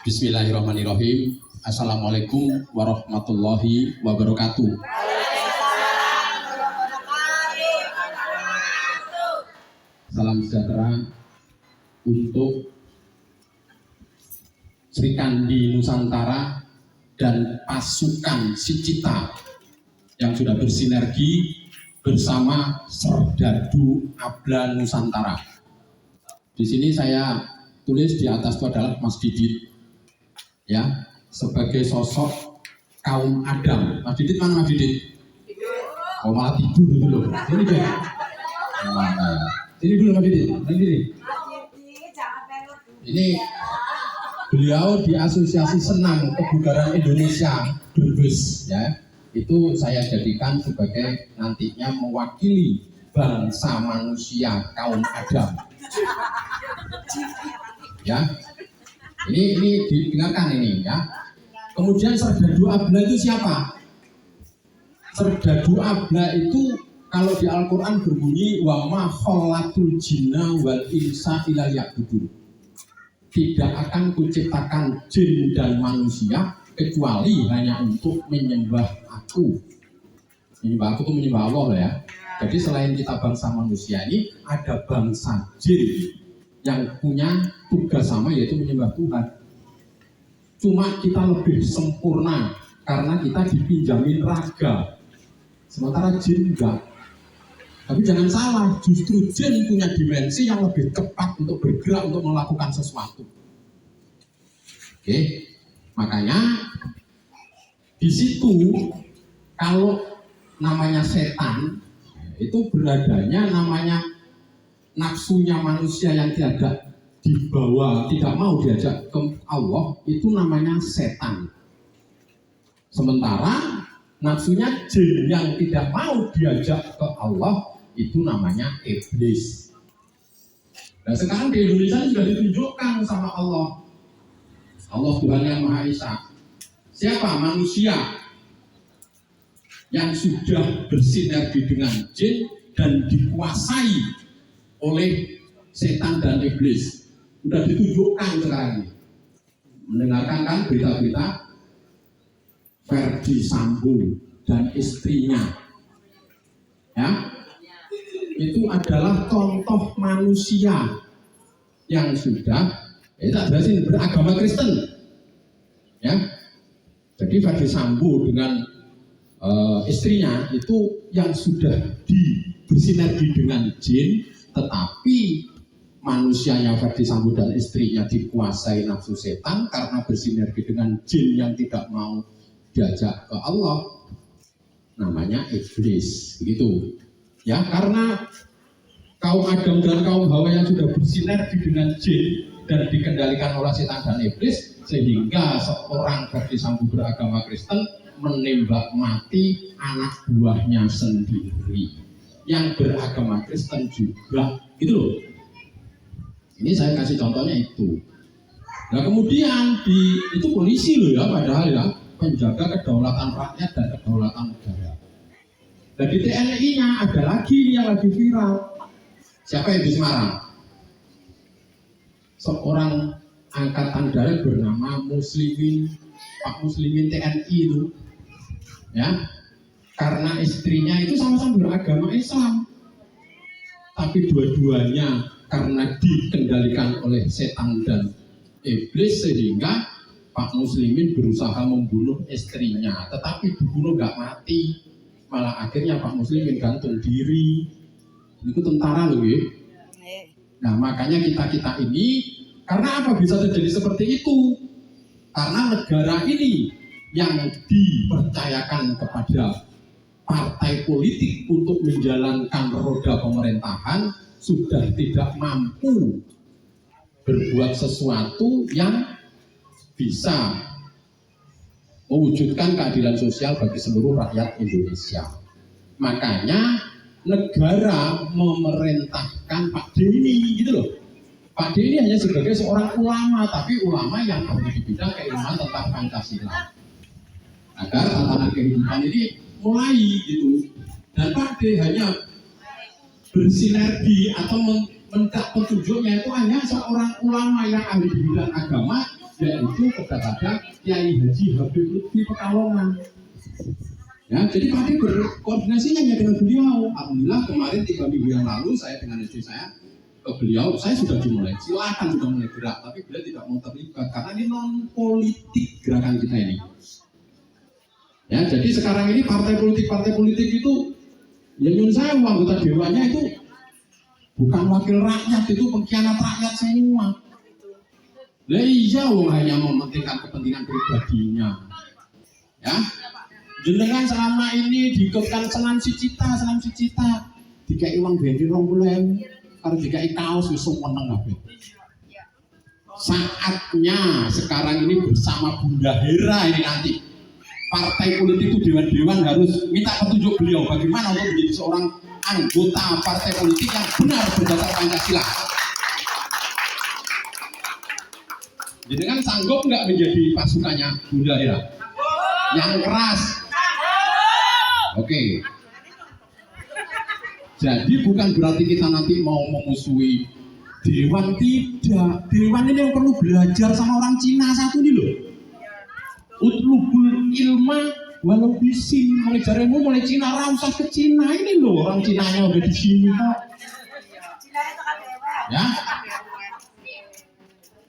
Bismillahirrahmanirrahim. Assalamualaikum warahmatullahi wabarakatuh. Salam sejahtera untuk Sri Kandi Nusantara dan pasukan Sicita yang sudah bersinergi bersama Serdadu Abla Nusantara. Di sini saya tulis di atas itu adalah Mas Didit, ya, sebagai sosok kaum Adam. Mas Didit mana Mas Didit? Oh malah tidur dulu. Ini deh. Ini dulu Mas Didit. Ini beliau di Asosiasi Senam Kebugaran Indonesia Brebes, ya. Itu saya jadikan sebagai nantinya mewakili bangsa manusia kaum Adam. Ya, ini didengarkan ini ya. Kemudian Serdadu Abla itu siapa? Serdadu Abla itu kalau di Al-Quran berbunyi wa ma khalaqtul jinna wal insa illa liya'budun. Tidak akan kuciptakan jin dan manusia kecuali hanya untuk menyembah aku. Menyembah aku itu menyembah Allah ya. Jadi selain kita bangsa manusia ini ada bangsa jin yang punya tugas sama yaitu menyembah Tuhan. Cuma kita lebih sempurna karena kita dipinjamin raga, sementara jin enggak. Tapi jangan salah, justru jin punya dimensi yang lebih cepat untuk bergerak untuk melakukan sesuatu. Oke, makanya di situ kalau namanya setan itu beradanya namanya nafsunya manusia yang tidak dibawa, tidak mau diajak ke Allah, itu namanya setan. Sementara nafsunya jin yang tidak mau diajak ke Allah itu namanya iblis. Nah sekarang di Indonesia sudah ditunjukkan sama Allah. Allah Tuhan yang Maha Esa. Siapa? Manusia yang sudah bersinergi dengan jin dan dikuasai oleh setan dan iblis. Sudah ditunjukkan sekarang. Mendengarkan kan berita-berita Ferdi Sambo dan istrinya, ya, itu adalah contoh manusia yang sudah beragama Kristen, ya. Jadi Ferdi Sambo dengan istrinya itu yang sudah bersinergi dengan jin, tetapi manusianya Ferdi Sambo dan istrinya dikuasai nafsu setan karena bersinergi dengan jin yang tidak mau diajak ke Allah, namanya iblis, begitu. Ya, karena kaum Adam dan kaum Hawa yang sudah bersinergi dengan jin dan dikendalikan oleh setan dan iblis, sehingga seorang Ferdi Sambo beragama Kristen menembak mati anak buahnya sendiri yang beragama Kristen juga, gitu loh. Ini saya kasih contohnya itu. Nah kemudian itu polisi loh ya, padahal ya penjaga kedaulatan rakyat dan kedaulatan negara. Dan di TNI-nya ada lagi yang lagi viral. Siapa yang di Semarang? Seorang angkatan darat bernama Pak Muslimin TNI itu. Ya, karena istrinya itu sama-sama beragama Islam, tapi dua-duanya karena dikendalikan oleh setan dan iblis sehingga Pak Muslimin berusaha membunuh istrinya, tetapi dibunuh gak mati, malah akhirnya Pak Muslimin gantung diri. Itu tentara loh ya. Nah makanya kita ini, karena apa bisa terjadi seperti itu? Karena negara ini yang dipercayakan kepada partai politik untuk menjalankan roda pemerintahan sudah tidak mampu berbuat sesuatu yang bisa mewujudkan keadilan sosial bagi seluruh rakyat Indonesia. Makanya negara memerintahkan Pak Denny, gitu loh. Pak Denny hanya sebagai seorang ulama, tapi ulama yang ahli di bidang keilmuan tentang Pancasila. Agar tatanan kehidupan ini mulai gitu. Dan Pak D hanya bersinergi atau minta petunjuknya itu hanya seorang ulama yang ahli di bidang agama yaitu kepada Kiai Haji Habib Lutfi Pekalongan. Ya, jadi Pak berkoordinasinya hanya dengan beliau. Alhamdulillah kemarin 3 minggu yang lalu saya dengan istri saya ke beliau, saya sudah dimulai, silakan sudah mulai gerak, tapi beliau tidak mau terlibat karena ini non politik gerakan kita ini. Ya, jadi sekarang ini partai politik itu, ya nyun saya anggota dewannya itu bukan wakil rakyat, itu pengkhianat rakyat semua. Lah iya, hanya mementingkan kepentingan pribadinya. Ya. Jenengan selama ini diikutkan senam sicita, dikai uang bensin 20.000, kalau dikai kaos wis meneng kabeh. Saatnya sekarang ini bersama Bunda Hera ini nanti partai politik itu dewan-dewan harus minta petunjuk beliau bagaimana untuk menjadi seorang anggota partai politik yang benar berdasar Pancasila. Jenengan sanggup nggak menjadi pasukannya Bunda Hera? Yang keras. Oke. Jadi bukan berarti kita nanti mau memusuhi dewan, tidak. Dewan ini yang perlu belajar sama orang Cina satu nih loh. Utlubul ilma walau bising, mulai jaremu mulai Cina ramsas ke Cina ini loh, orang Cinanya udah di sini kok. Ya.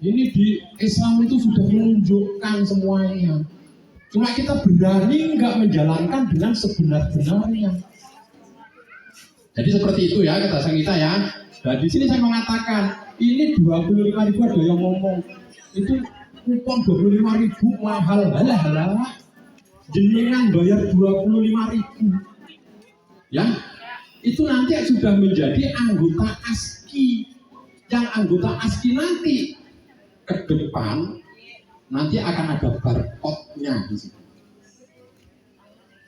Ini di Islam itu sudah menunjukkan semuanya. Cuma kita berani nggak menjalankan dengan sebenar-benarnya. Jadi seperti itu ya kata kita ya. Nah di sini saya mengatakan ini 25.000 ada yang ngomong itu kupon 25.000 mahal, halah. Jenengan bayar 25.000. Ya, itu nanti sudah menjadi anggota ASKI. Yang anggota ASKI nanti ke depan nanti akan ada barcode-nya di situ.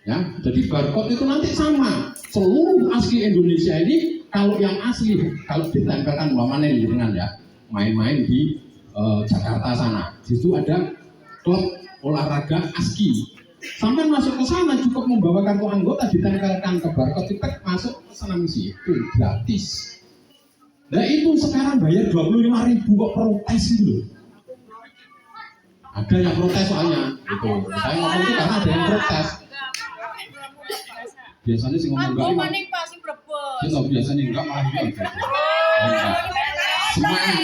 Ya, jadi barcode itu nanti sama. Seluruh ASKI Indonesia ini kalau yang asli, kalau ditempelkan umpamanya dengan ya, main-main di Jakarta sana. Di situ ada klub olahraga ASKI. Sampai masuk ke sana cukup membawa kartu anggota ditempelkan ke barcode tiket masuk ke sana misi itu gratis. Nah itu sekarang bayar 25.000 kok protes itu. Ada yang protes soalnya, gitu. Saya ngomong itu karena ada yang protes. Biasanya sih ngomong enggak. Biasanya enggak malah gitu. Semangat.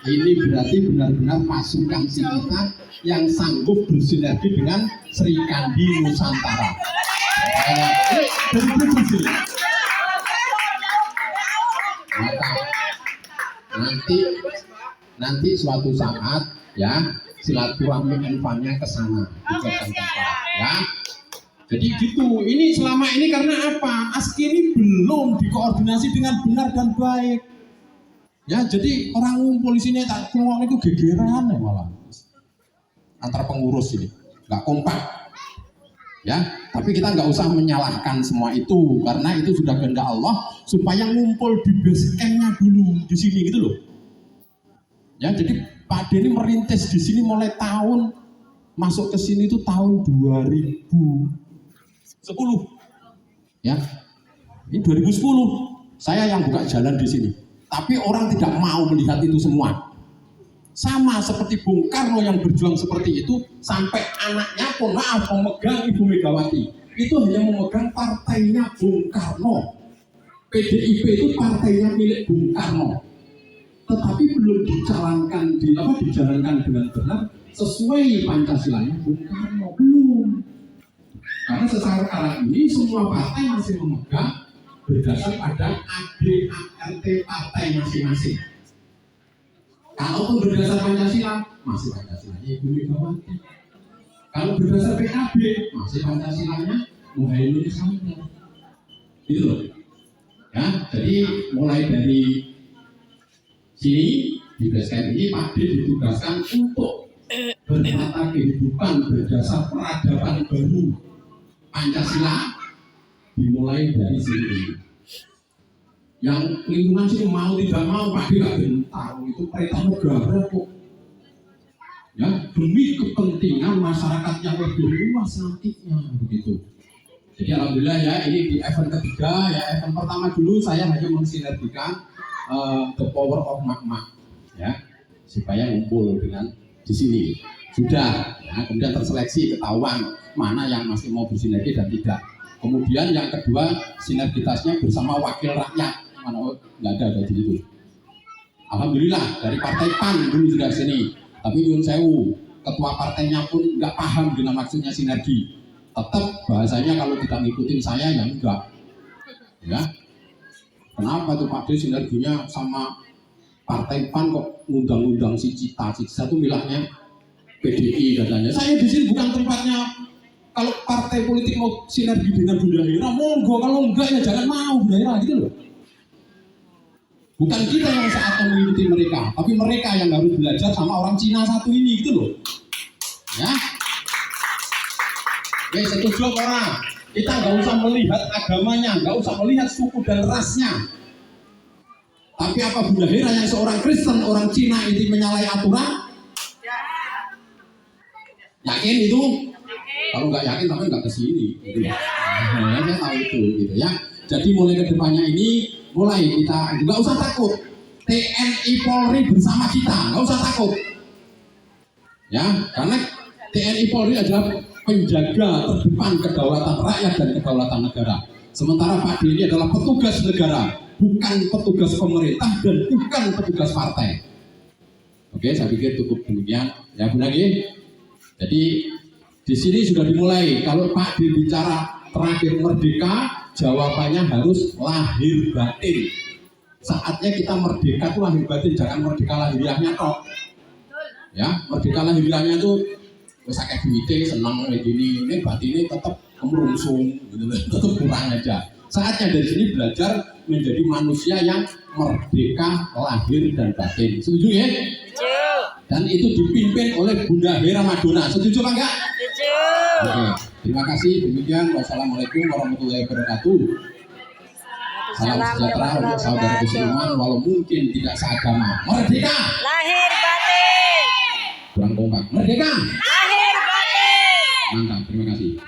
Ini berarti benar-benar pasukan si kita yang sanggup bersinergi dengan Sri Kandi Nusantara. Nanti suatu saat ya silaturahmi infannya ke sana ya. Jadi gitu. Ini selama ini karena apa? ASKI ini belum dikoordinasi dengan benar dan baik. Ya, jadi orang ngumpul di sini tak keluar itu gegeran ya malah. Antar pengurus ini nggak kompak. Ya, tapi kita nggak usah menyalahkan semua itu karena itu sudah kehendak Allah supaya ngumpul di base camp-nya dulu di sini gitu loh. Ya, jadi Pak Denny merintis di sini mulai tahun masuk ke sini itu tahun 2010. Ya. Ini 2010 saya yang buka jalan di sini. Tapi orang tidak mau melihat itu semua. Sama seperti Bung Karno yang berjuang seperti itu sampai anaknya pun maaf memegang Ibu Megawati. Itu hanya memegang partainya Bung Karno. PDIP itu partainya milik Bung Karno. Tetapi belum dijalankan dengan benar sesuai Pancasilanya Bung Karno, belum. Karena sekarang ini semua partai masih memegang berdasar pada ADART partai masing-masing. Kalaupun berdasar Pancasila, masih Pancasilanya Ibu Megawati. Kalau berdasar PKB, masih Pancasilanya Muhaimin Iskandar. Gitu loh. Ya, jadi mulai dari sini di BSKM ini Pak D ditugaskan untuk bertata kehidupan berdasar peradaban baru Pancasila dimulai dari sini. Yang lingkungan sih mau tidak mau Pak D nggak gentar, itu perintah negara kok. Ya, demi kepentingan masyarakat yang lebih luas nantinya begitu. Jadi alhamdulillah ya ini di event ketiga ya, event pertama dulu saya hanya mensinergikan the power of mak-mak ya supaya ngumpul dengan di sini sudah, ya, kemudian terseleksi ketahuan mana yang masih mau bersinergi dan tidak. Kemudian yang kedua, sinergitasnya bersama wakil rakyat, mana nggak ada di situ. Alhamdulillah dari partai PAN dulu sudah sini, tapi Yun Sewu ketua partainya pun nggak paham dengan maksudnya sinergi. Tetap bahasanya kalau tidak ngikutin saya ya enggak, ya. Kenapa tuh Pak D sinerginya sama partai PAN kok ngundang-undang si Cita tuh bilangnya PDI katanya. Saya di sini bukan tempatnya. Kalau partai politik mau sinergi dengan Bunda Hera, monggo. Kalau enggak ya jangan mau Bunda Hera gitu loh. Bukan kita yang saatnya mengikuti mereka, tapi mereka yang harus belajar sama orang Cina satu ini gitu loh. Ya. Oke, setuju orang. Kita nggak usah melihat agamanya, nggak usah melihat suku dan rasnya. Tapi apa Bunda Hera yang seorang Kristen, orang Cina itu menyalahi aturan? Yakin itu? Kalau nggak yakin tapi nggak kesini. Gitu. Nah, saya tahu itu, gitu ya. Jadi mulai ke depannya ini, mulai kita nggak usah takut. TNI Polri bersama kita, nggak usah takut. Ya, karena TNI Polri adalah penjaga terdepan kedaulatan rakyat dan kedaulatan negara. Sementara Pak D ini adalah petugas negara, bukan petugas pemerintah dan bukan petugas partai. Oke, saya pikir cukup demikian. Ya, Bu Nagi. Jadi di sini sudah dimulai. Kalau Pak D bicara terakhir merdeka, jawabannya harus lahir batin. Saatnya kita merdeka itu lahir batin, jangan merdeka lahiriahnya tok. Ya, merdeka lahiriahnya itu wis akeh duwite seneng kayak gini, ini batinnya tetap kemerungsung, gitu, tetap kurang aja. Saatnya dari sini belajar menjadi manusia yang merdeka lahir dan batin. Setuju ya? Dan itu dipimpin oleh Bunda Hera Madonna. Setuju Pak enggak? Setuju. Oke, terima kasih. Demikian. Wassalamualaikum warahmatullahi wabarakatuh. Salam sejahtera untuk saudara Musliman walau mungkin tidak seagama. Merdeka! Lahir batin. Kurang kompak. Merdeka! Lahir batin. Mantap, terima kasih.